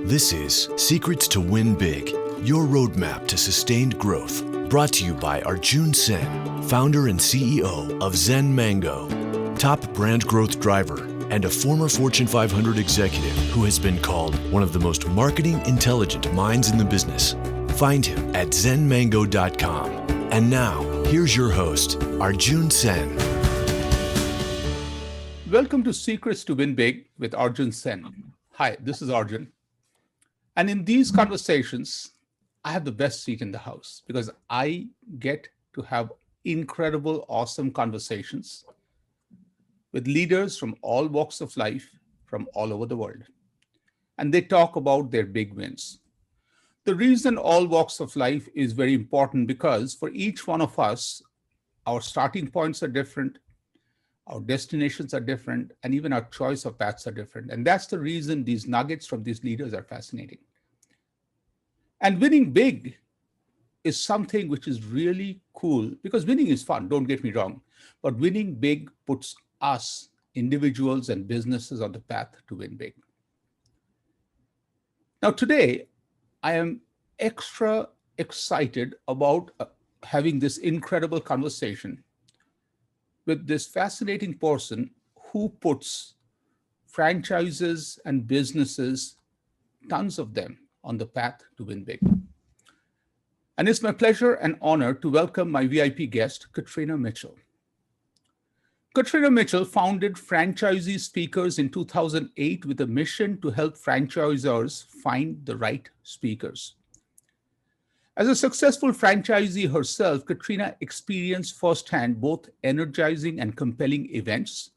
This is Secrets to Win Big, your roadmap to sustained growth. Brought to you by Arjun Sen, founder and CEO of Zen Mango, top brand growth driver, and a former Fortune 500 executive who has been called one of the most marketing intelligent minds in the business. Find him at zenmango.com. And now, here's your host, Arjun Sen. Welcome to Secrets to Win Big with Arjun Sen. Hi, this is Arjun. And in these conversations, I have the best seat in the house because I get to have incredible, awesome conversations with leaders from all walks of life from all over the world. And they talk about their big wins. The reason all walks of life is very important because for each one of us, our starting points are different, our destinations are different, and even our choice of paths are different. And that's the reason these nuggets from these leaders are fascinating. And winning big is something which is really cool because winning is fun, don't get me wrong. But winning big puts us, individuals and businesses, on the path to win big. Now, today, I am extra excited about having this incredible conversation with this fascinating person who puts franchises and businesses, tons of them, on the path to win big. And it's my pleasure and honor to welcome my VIP guest, Katrina Mitchell. Katrina Mitchell founded Franchisee Speakers in 2008 with a mission to help franchisors find the right speakers. As a successful franchisee herself, Katrina experienced firsthand both energizing and compelling events,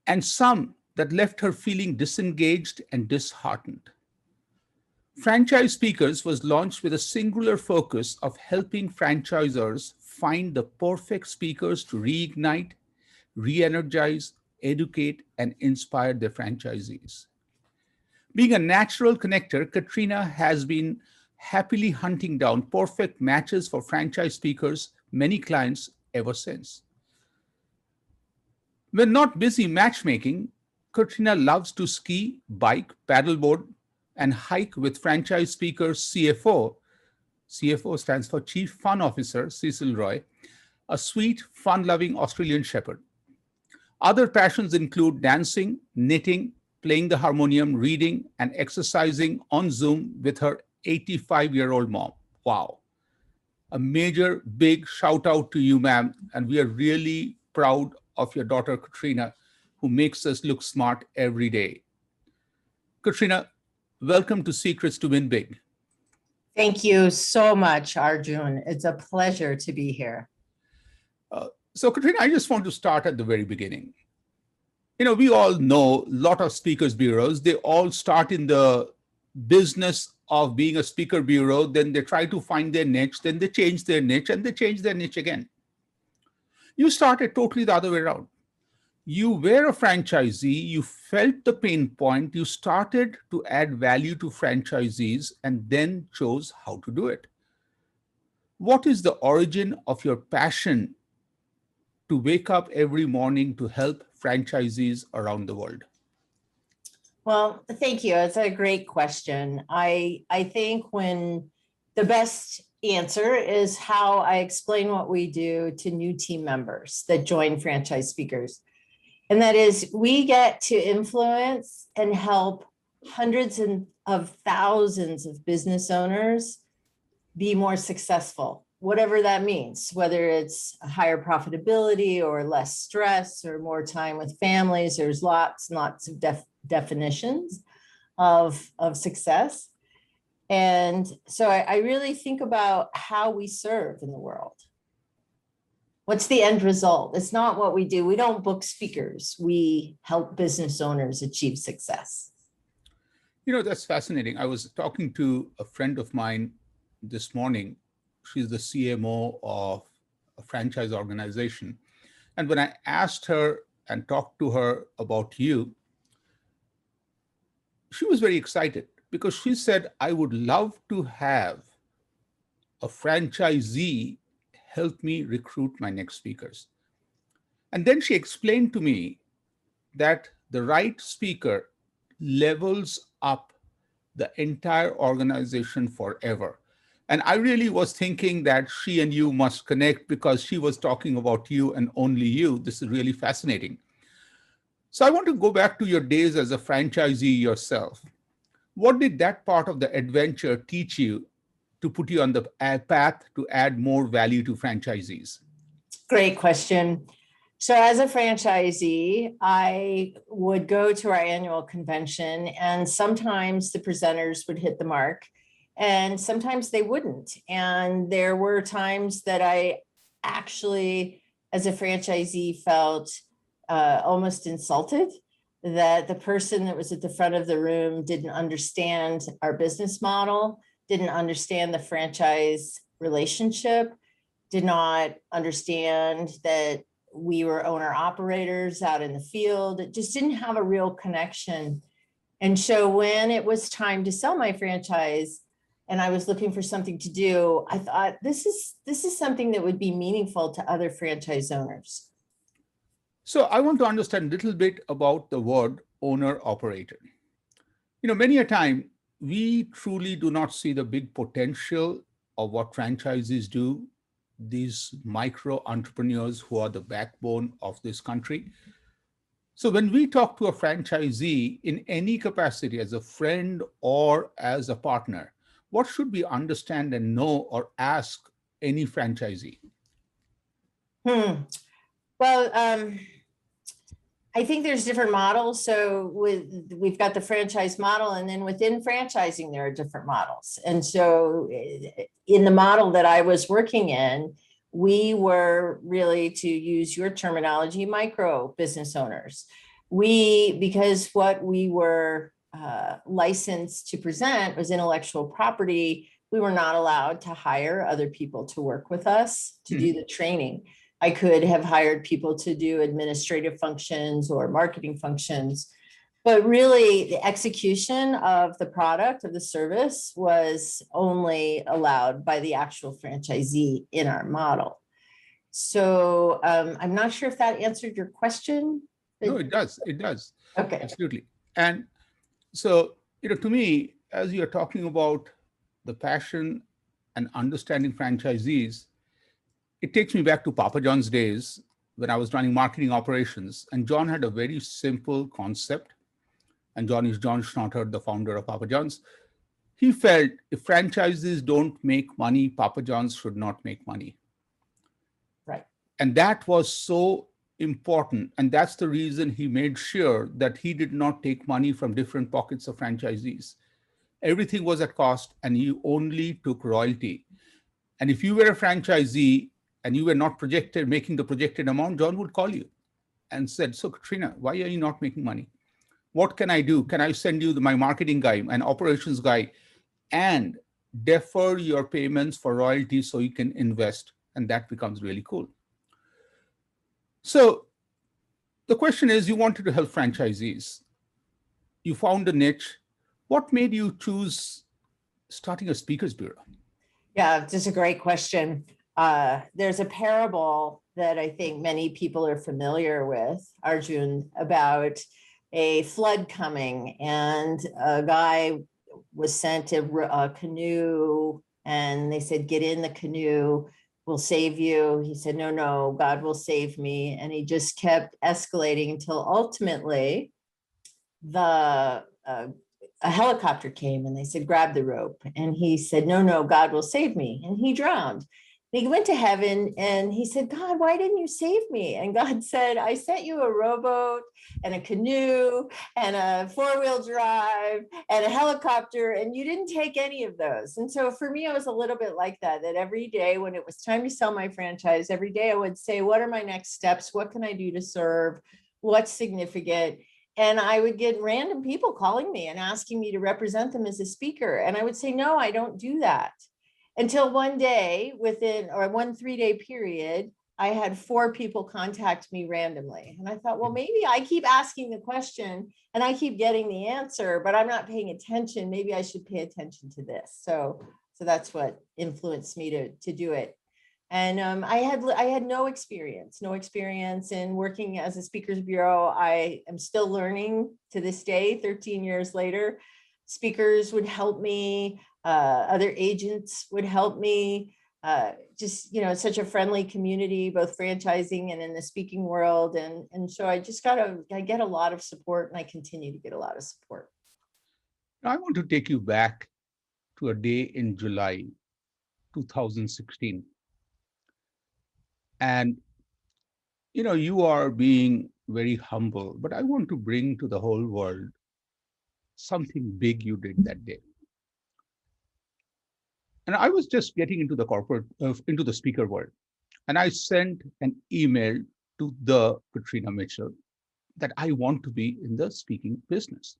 and some that left her feeling disengaged and disheartened. Franchise Speakers was launched with a singular focus of helping franchisors find the perfect speakers to reignite, re-energize, educate, and inspire their franchisees. Being a natural connector, Katrina has been happily hunting down perfect matches for franchise speakers, many clients ever since. When not busy matchmaking, Katrina loves to ski, bike, paddleboard, and hike with franchise speakers CFO. CFO stands for Chief Fun Officer, Cecil Roy, a sweet, fun-loving Australian shepherd. Other passions include dancing, knitting, playing the harmonium, reading, and exercising on Zoom with her 85-year-old mom. Wow. A major, big shout out to you, ma'am. And we are really proud of your daughter, Katrina, who makes us look smart every day. Katrina, welcome to Secrets to Win Big. Thank you so much, Arjun. It's a pleasure to be here. So, Katrina, I just want to start at the very beginning. You know, we all know a lot of speakers bureaus. They all start in the business of being a speaker bureau. Then they try to find their niche. Then they change their niche and they change their niche again. You started totally the other way around. You were a franchisee. You felt the pain point. You started to add value to franchisees and then chose how to do it. What is the origin of your passion to wake up every morning to help franchisees around the world? Well, thank you. It's a great question. I think when the best answer is how I explain what we do to new team members that join Franchise Speakers. And that is, we get to influence and help hundreds of thousands of business owners be more successful, whatever that means, whether it's a higher profitability or less stress or more time with families. There's lots and lots of definitions of success. And so I really think about how we serve in the world. What's the end result? It's not what we do. We don't book speakers. We help business owners achieve success. You know, that's fascinating. I was talking to a friend of mine this morning. She's the CMO of a franchise organization. And when I asked her and talked to her about you, she was very excited because she said, I would love to have a franchisee help me recruit my next speakers. And then she explained to me that the right speaker levels up the entire organization forever. And I really was thinking that she and you must connect because she was talking about you and only you. This is really fascinating. So I want to go back to your days as a franchisee yourself. What did that part of the adventure teach you to put you on the path to add more value to franchisees? Great question. So as a franchisee, I would go to our annual convention, and sometimes the presenters would hit the mark and sometimes they wouldn't. And there were times that I actually, as a franchisee, felt almost insulted that the person that was at the front of the room didn't understand our business model, didn't understand the franchise relationship, did not understand that we were owner operators out in the field. It just didn't have a real connection. And so when it was time to sell my franchise and I was looking for something to do, I thought this is something that would be meaningful to other franchise owners. So I want to understand a little bit about the word owner operator. Many a time we truly do not see the big potential of what franchisees do, these micro entrepreneurs who are the backbone of this country. So when we talk to a franchisee in any capacity as a friend or as a partner, what should we understand and know or ask any franchisee? Well, I think there's different models. So we've got the franchise model, and then within franchising, there are different models. And so in the model that I was working in, we were really, to use your terminology, micro business owners. Because what we were licensed to present was intellectual property, we were not allowed to hire other people to work with us to do the training. I could have hired people to do administrative functions or marketing functions, but really the execution of the product, of the service, was only allowed by the actual franchisee in our model. So I'm not sure if that answered your question. No, it does. It does. Okay. Absolutely. And so, to me, as you're talking about the passion and understanding franchisees, it takes me back to Papa John's days when I was running marketing operations. And John had a very simple concept. And John is John Schnatter, the founder of Papa John's. He felt if franchises don't make money, Papa John's should not make money. Right. And that was so important. And that's the reason he made sure that he did not take money from different pockets of franchisees. Everything was at cost, and he only took royalty. And if you were a franchisee and you were not making the projected amount, John would call you and said, "So Katrina, why are you not making money? What can I do? Can I send you my marketing guy, an operations guy, and defer your payments for royalties so you can invest?" And that becomes really cool. So the question is, you wanted to help franchisees. You found a niche. What made you choose starting a speakers bureau? Yeah, just a great question. There's a parable that I think many people are familiar with, Arjun, about a flood coming, and a guy was sent a canoe, and they said, "Get in the canoe, we'll save you." He said, no, God will save me. And he just kept escalating until ultimately a helicopter came, and they said, "Grab the rope." And he said, no, God will save me. And he drowned. He went to heaven and he said, "God, why didn't you save me?" And God said, "I sent you a rowboat and a canoe and a four-wheel drive and a helicopter, and you didn't take any of those." And so for me, it was a little bit like that every day when it was time to sell my franchise, every day I would say, what are my next steps? What can I do to serve? What's significant? And I would get random people calling me and asking me to represent them as a speaker. And I would say, no, I don't do that. Until one day, within or 1 3-day period, I had 4 people contact me randomly. And I thought, well, maybe I keep asking the question and I keep getting the answer, but I'm not paying attention. Maybe I should pay attention to this. So that's what influenced me to do it. And I had no experience in working as a speakers bureau. I am still learning to this day, 13 years later. speakers would help me, other agents would help me. Just, it's such a friendly community, both franchising and in the speaking world. And so I get a lot of support, and I continue to get a lot of support. Now, I want to take you back to a day in July 2016. And, you are being very humble, but I want to bring to the whole world something big you did that day. And I was just getting into the speaker world. And I sent an email to the Katrina Mitchell that I want to be in the speaking business.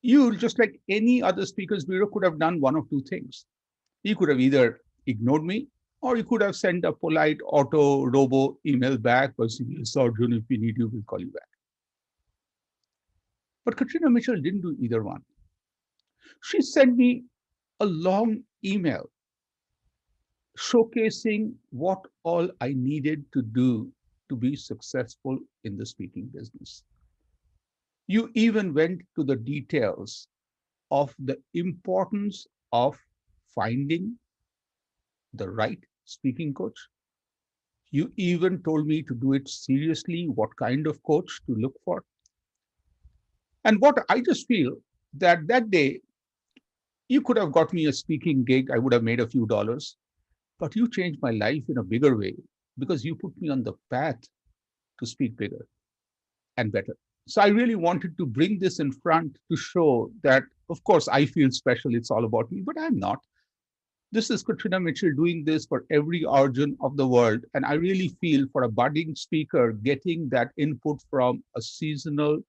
You, just like any other speakers bureau, could have done one of two things. You could have either ignored me, or you could have sent a polite robo email back by saying, yes, Arjun, if we need you, we'll call you back. But Katrina Mitchell didn't do either one. She sent me a long email showcasing what all I needed to do to be successful in the speaking business. You even went to the details of the importance of finding the right speaking coach. You even told me to do it seriously, what kind of coach to look for. And what I just feel that day, you could have got me a speaking gig. I would have made a few dollars, but you changed my life in a bigger way because you put me on the path to speak bigger and better. So I really wanted to bring this in front to show that, of course, I feel special. It's all about me, but I'm not. This is Katrina Mitchell doing this for every Arjun of the world. And I really feel for a budding speaker, getting that input from a seasonal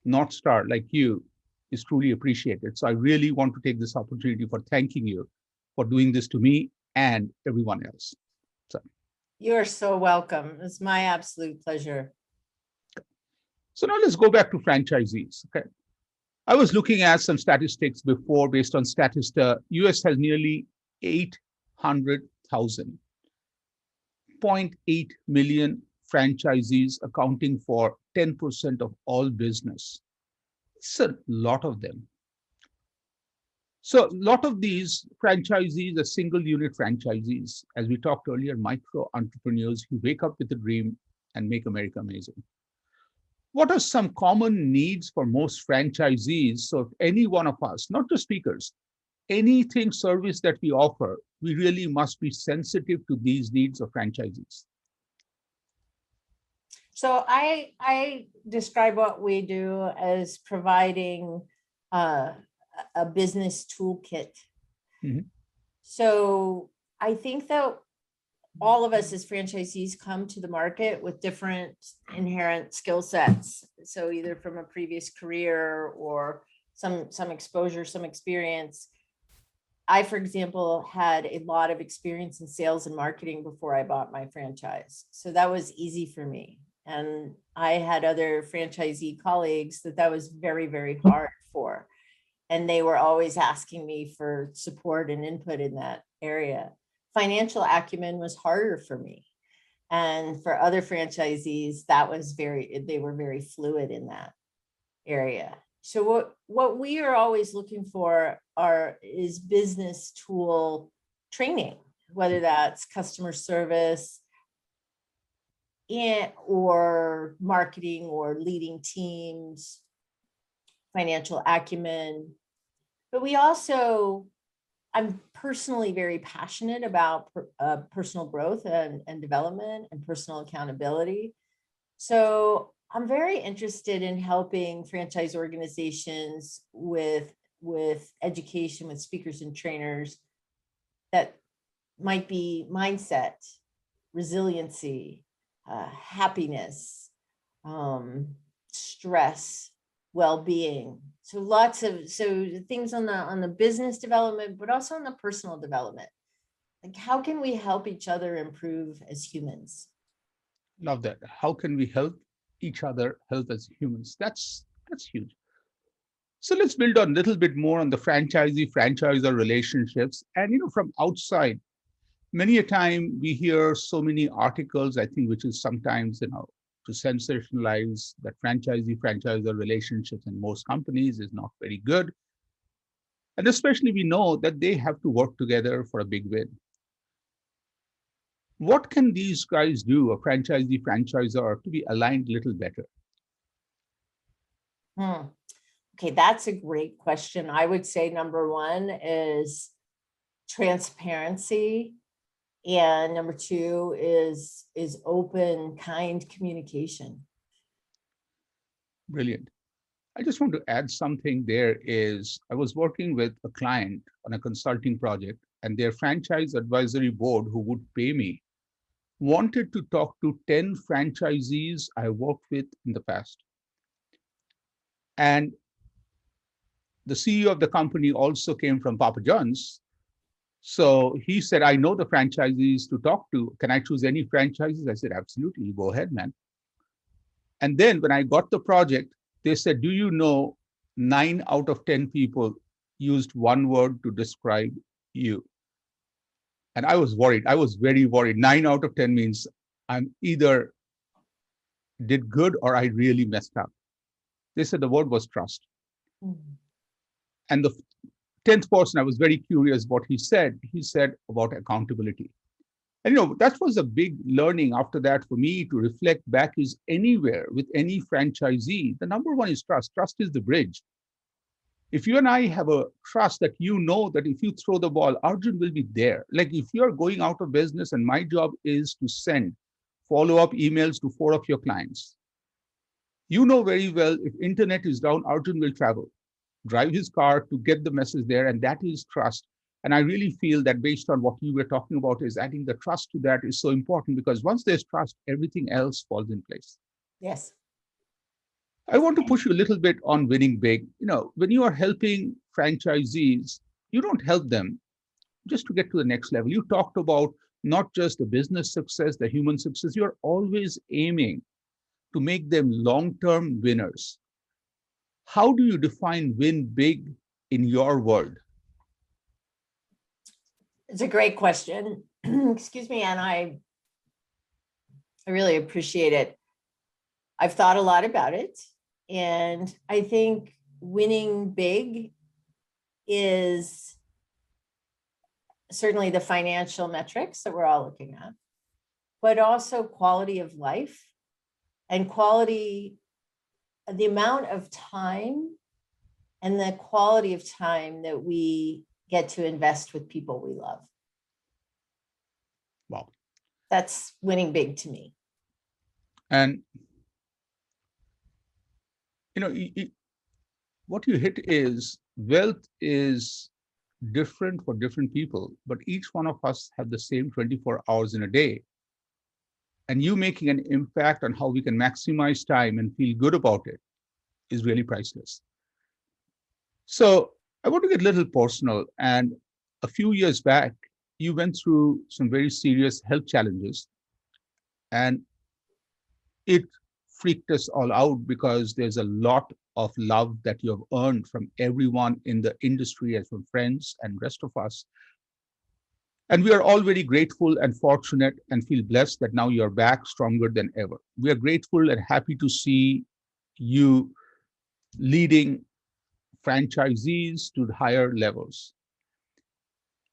North Star like you is truly appreciated. So I really want to take this opportunity for thanking you for doing this to me and everyone else. So you're so welcome. It's my absolute pleasure. So now let's go back to franchisees. Okay, I was looking at some statistics before. Based on Statista, US has nearly 800,000, 0.8 million franchisees, accounting for 10% of all business. It's a lot of them. So a lot of these franchisees are single unit franchisees. As we talked earlier, micro entrepreneurs who wake up with a dream and make America amazing. What are some common needs for most franchisees? So if any one of us, not just speakers, anything service that we offer, we really must be sensitive to these needs of franchisees. So I describe what we do as providing a business toolkit. Mm-hmm. So I think that all of us as franchisees come to the market with different inherent skill sets. So either from a previous career or some exposure, some experience. I, for example, had a lot of experience in sales and marketing before I bought my franchise. So that was easy for me. And I had other franchisee colleagues that was very, very hard for. And they were always asking me for support and input in that area. Financial acumen was harder for me. And for other franchisees, they were very fluid in that area. So what we are always looking for is business tool training, whether that's customer service or marketing or leading teams, financial acumen. But I'm personally very passionate about personal growth and development and personal accountability. So I'm very interested in helping franchise organizations with education, with speakers and trainers that might be mindset, resiliency, happiness, stress, well-being. So lots of things on the business development, but also on the personal development. Like, how can we help each other improve as humans? Love that. How can we help each other help as humans? That's huge. So let's build on a little bit more on the franchisor relationships. And from outside, many a time we hear so many articles, I think, which is sometimes to sensationalize that franchisee-franchisor relationships in most companies is not very good. And especially we know that they have to work together for a big win. What can these guys do, a franchisee-franchisor, to be aligned a little better? Okay, that's a great question. I would say number one is transparency. And number two is open, kind communication. Brilliant. I just want to add something there is, I was working with a client on a consulting project, and their franchise advisory board who would pay me wanted to talk to 10 franchisees I worked with in the past. And the CEO of the company also came from Papa John's. So he said, I know the franchisees to talk to. Can I choose any franchises? I said, absolutely, you go ahead, man. And then when I got the project, they said, do you know 9 out of 10 people used one word to describe you? And I was worried. I was very worried. 9 out of 10 means I'm either did good or I really messed up. They said the word was trust. And the 10th person, I was very curious what he said. He said about accountability. And that was a big learning after that for me to reflect back is anywhere with any franchisee. The number one is trust. Trust is the bridge. If you and I have a trust that you know that if you throw the ball, Arjun will be there. Like if you're going out of business and my job is to send follow-up emails to 4 of your clients, you know very well if internet is down, Arjun will travel, drive his car to get the message there, and that is trust. And I really feel that based on what you were talking about is adding the trust to that is so important because once there's trust, everything else falls in place. Yes. I want to push you a little bit on winning big. When you are helping franchisees, you don't help them just to get to the next level. You talked about not just the business success, the human success. You're always aiming to make them long-term winners. How do you define win big in your world? It's a great question. Excuse me, and I really appreciate it. I've thought a lot about it, and I think winning big is certainly the financial metrics that we're all looking at, but also quality of life and quality, the amount of time and the quality of time that we get to invest with people we love. Wow. That's winning big to me. And, what you hit is wealth is different for different people, but each one of us have the same 24 hours in a day. And you making an impact on how we can maximize time and feel good about it is really priceless. So I want to get a little personal. And a few years back, you went through some very serious health challenges. And it freaked us all out because there's a lot of love that you have earned from everyone in the industry and from friends and rest of us. And we are all very grateful and fortunate and feel blessed that now you're back stronger than ever. We are grateful and happy to see you leading franchisees to higher levels.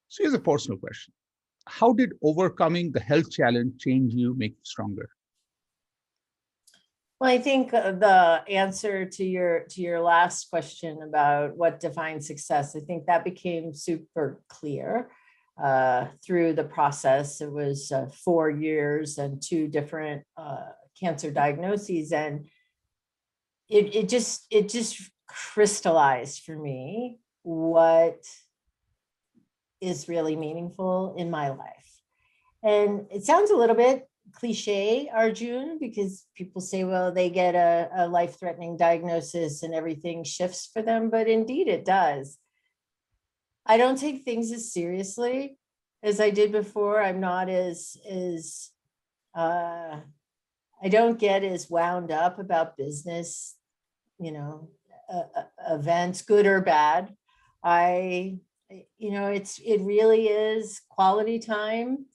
So here's a personal question. How did overcoming the health challenge change you, make you stronger? Well, I think the answer to your last question about what defines success, I think that became super clear through the process. It was 4 years and 2 different cancer diagnoses, and it just crystallized for me what is really meaningful in my life. And it sounds a little bit cliche, Arjun, because people say, well, they get a life-threatening diagnosis and everything shifts for them, but indeed it does. I don't take things as seriously as I did before. I'm not I don't get as wound up about business, events, good or bad. It really is quality time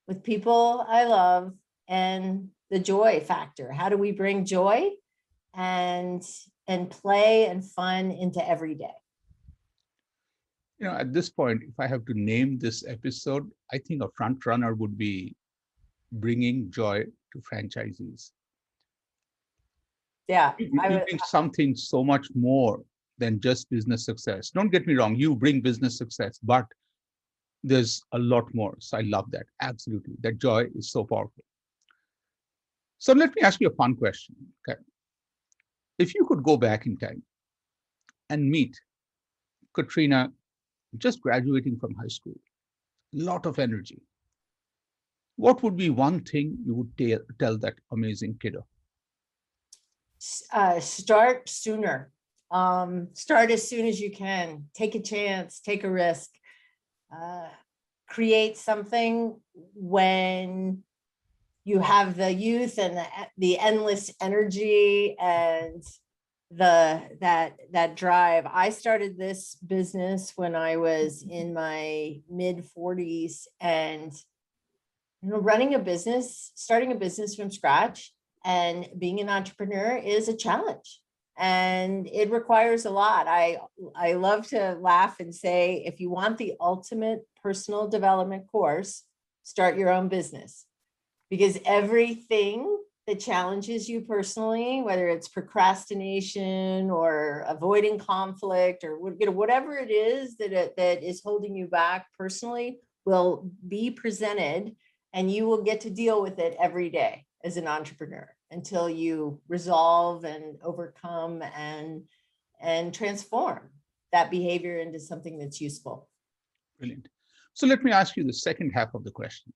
with people I love and the joy factor. How do we bring joy and play and fun into every day? At this point, if I have to name this episode, I think a front runner would be bringing joy to franchisees. Yeah, You bring something so much more than just business success. Don't get me wrong, you bring business success, but there's a lot more. So I love that. Absolutely. That joy is so powerful. So let me ask you a fun question. Okay. If you could go back in time and meet Katrina just graduating from high school, a lot of energy, what would be one thing you would tell that amazing kiddo? Start sooner. Start as soon as you can. Take a chance, take a risk. Create something when you have the youth and the endless energy and that drive. I started this business when I was in my mid 40s, and running a business, starting a business from scratch and being an entrepreneur is a challenge, and it requires a lot. I love to laugh and say, if you want the ultimate personal development course, start your own business, because everything that challenges you personally, whether it's procrastination or avoiding conflict or whatever it is that is holding you back personally, will be presented, and you will get to deal with it every day as an entrepreneur until you resolve and overcome and transform that behavior into something that's useful. Brilliant. So let me ask you the second half of the question.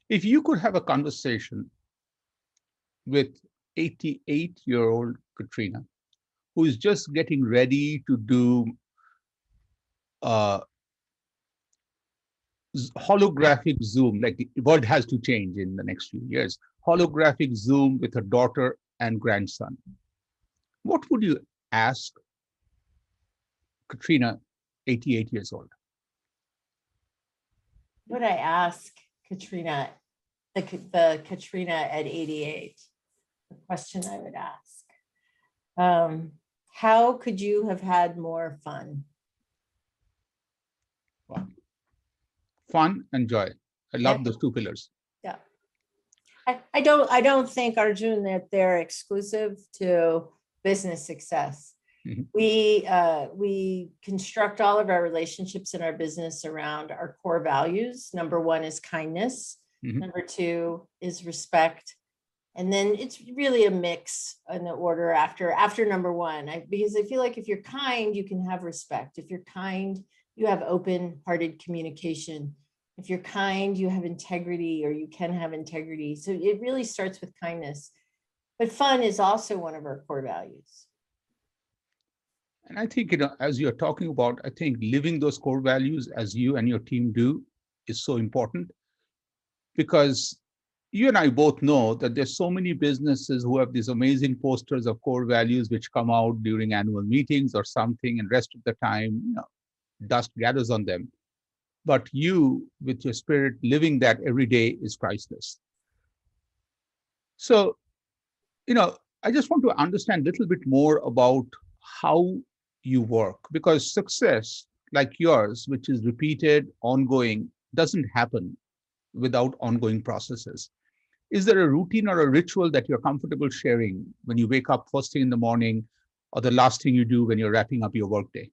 If you could have a conversation with 88-year-old Katrina, who is just getting ready to do holographic Zoom, like the world has to change in the next few years, holographic Zoom with her daughter and grandson, what would you ask Katrina, 88 years old? What would I ask Katrina, the Katrina at 88? The question I would ask. How could you have had more fun? Wow. Fun and joy. I love those two pillars. Yeah. I don't think, Arjun, that they're exclusive to business success. Mm-hmm. We construct all of our relationships in our business around our core values. Number one is kindness. Mm-hmm. Number two is respect. And then it's really a mix in the order after number one, because I feel like if you're kind, you can have respect. If you're kind, you have open-hearted communication. If you're kind, you have integrity, or you can have integrity. So it really starts with kindness. But fun is also one of our core values. And I think, as you're talking about, I think living those core values as you and your team do is so important, because you and I both know that there's so many businesses who have these amazing posters of core values which come out during annual meetings or something, and rest of the time, dust gathers on them. But you, with your spirit, living that every day is priceless. So, I just want to understand a little bit more about how you work, because success like yours, which is repeated, ongoing, doesn't happen without ongoing processes. Is there a routine or a ritual that you're comfortable sharing when you wake up first thing in the morning, or the last thing you do when you're wrapping up your workday?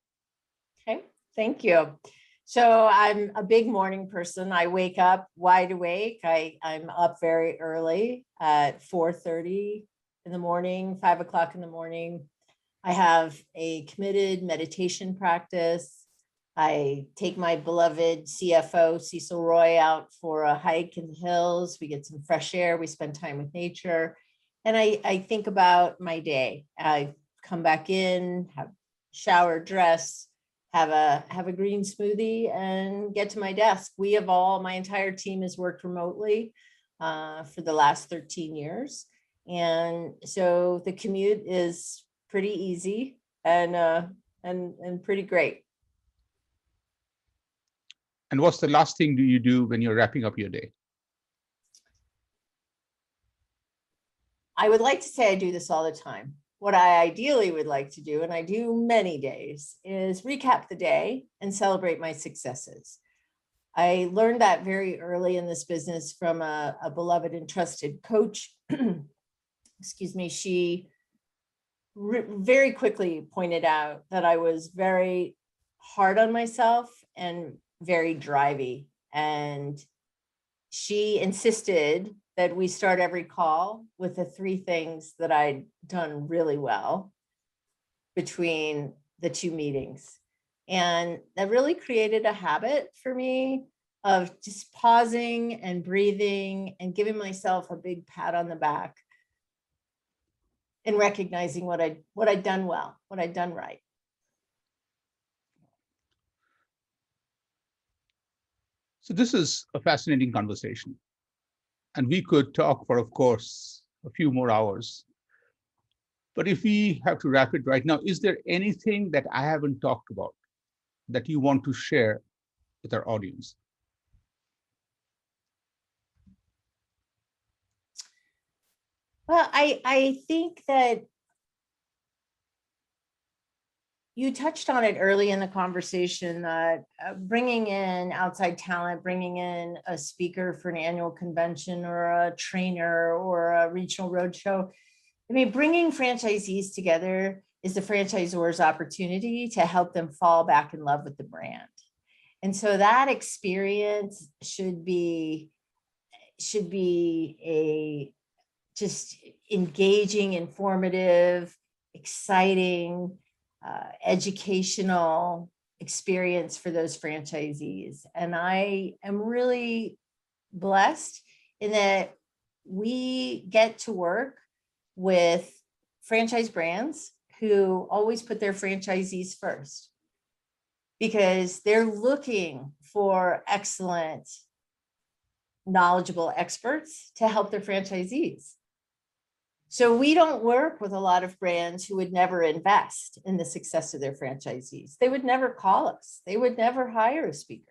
Okay, thank you. So I'm a big morning person. I wake up wide awake. I'm up very early at 4:30 in the morning, 5 o'clock in the morning. I have a committed meditation practice. I take my beloved CFO, Cecil Roy, out for a hike in the hills. We get some fresh air. We spend time with nature. And I think about my day. I come back in, have shower, dress, have a green smoothie, and get to my desk. My entire team has worked remotely for the last 13 years. And so the commute is pretty easy and pretty great. And what's the last thing do you do when you're wrapping up your day? I would like to say I do this all the time. What I ideally would like to do, and I do many days, is recap the day and celebrate my successes. I learned that very early in this business from a beloved and trusted coach. Excuse me. She very quickly pointed out that I was very hard on myself and very drivey. And she insisted that we start every call with the 3 things that I'd done really well between the 2 meetings. And that really created a habit for me of just pausing and breathing and giving myself a big pat on the back and recognizing what I'd done well, what I'd done right. So this is a fascinating conversation. And we could talk for, of course, a few more hours. But if we have to wrap it right now, is there anything that I haven't talked about that you want to share with our audience? Well, I think that you touched on it early in the conversation that bringing in outside talent, bringing in a speaker for an annual convention or a trainer or a regional roadshow. I mean, bringing franchisees together is the franchisor's opportunity to help them fall back in love with the brand. And so that experience should be a just engaging, informative, exciting, educational experience for those franchisees. And I am really blessed in that we get to work with franchise brands who always put their franchisees first because they're looking for excellent, knowledgeable experts to help their franchisees. So we don't work with a lot of brands who would never invest in the success of their franchisees. They would never call us. They would never hire a speaker.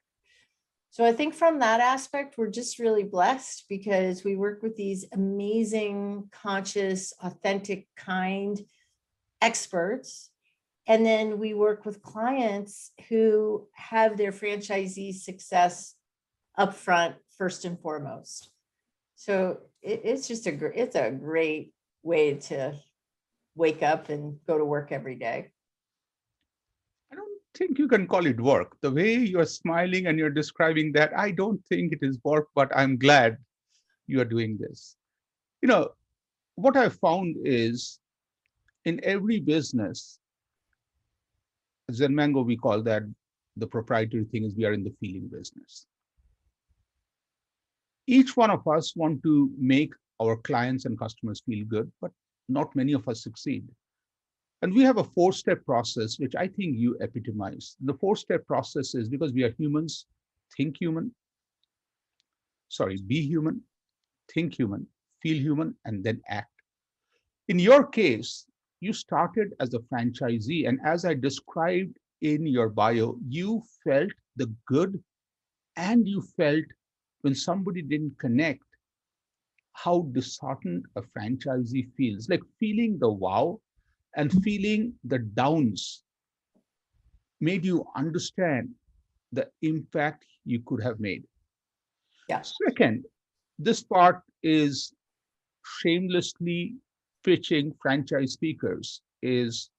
So I think from that aspect, we're just really blessed because we work with these amazing, conscious, authentic, kind experts. And then we work with clients who have their franchisee success up front, first and foremost. So it's just it's a great way to wake up and go to work every day. I don't think you can call it work. The way you're smiling and you're describing that, I don't think it is work, but I'm glad you are doing this. You know, what I found is in every business, Zen Mango, we call that the proprietary thing is we are in the feeling business. Each one of us want to make our clients and customers feel good, but not many of us succeed. And we have a 4-step process, which I think you epitomize. The 4-step process is because we are humans, think human, be human, think human, feel human, and then act. In your case, you started as a franchisee. And as I described in your bio, you felt the good and you felt when somebody didn't connect, how disheartened a franchisee feels, like feeling the wow and feeling the downs made you understand the impact you could have made. Yeah. Second, this part is shamelessly pitching franchise speakers is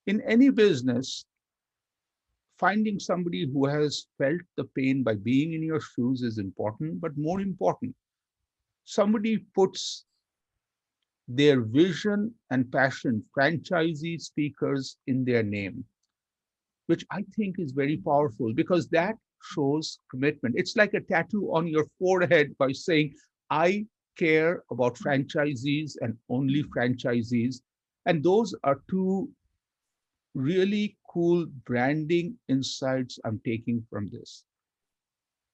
in any business, finding somebody who has felt the pain by being in your shoes is important, but more important, somebody puts their vision and passion, franchisee speakers, in their name, which I think is very powerful because that shows commitment. It's like a tattoo on your forehead by saying, I care about franchisees and only franchisees. And those are 2 really cool branding insights I'm taking from this.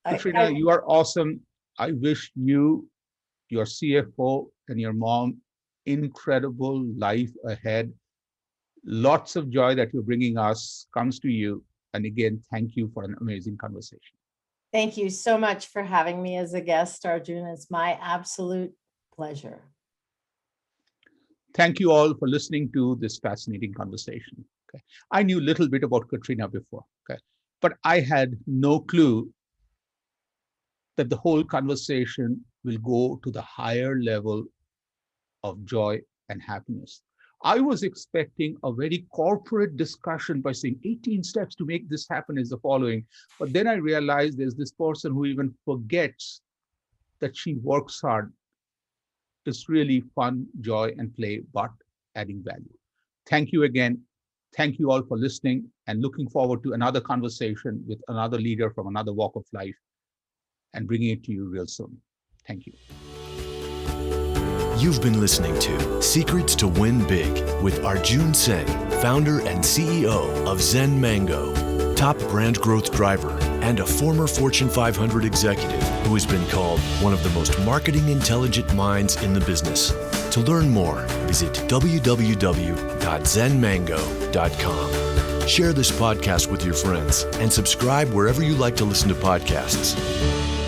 Katrina, you are awesome. I wish you, your CFO, and your mom incredible life ahead. Lots of joy that you're bringing us comes to you. And again, thank you for an amazing conversation. Thank you so much for having me as a guest, Arjun. It's my absolute pleasure. Thank you all for listening to this fascinating conversation. Okay. I knew a little bit about Katrina before, okay, but I had no clue that the whole conversation will go to the higher level of joy and happiness. I was expecting a very corporate discussion by saying 18 steps to make this happen is the following. But then I realized there's this person who even forgets that she works hard. It's really fun, joy, and play, but adding value. Thank you again. Thank you all for listening and looking forward to another conversation with another leader from another walk of life and bringing it to you real soon. Thank you. You've been listening to Secrets to Win Big with Arjun Sen, founder and CEO of Zen Mango, top brand growth driver, and a former Fortune 500 executive who has been called one of the most marketing intelligent minds in the business. To learn more, visit www.zenmango.com. Share this podcast with your friends and subscribe wherever you like to listen to podcasts.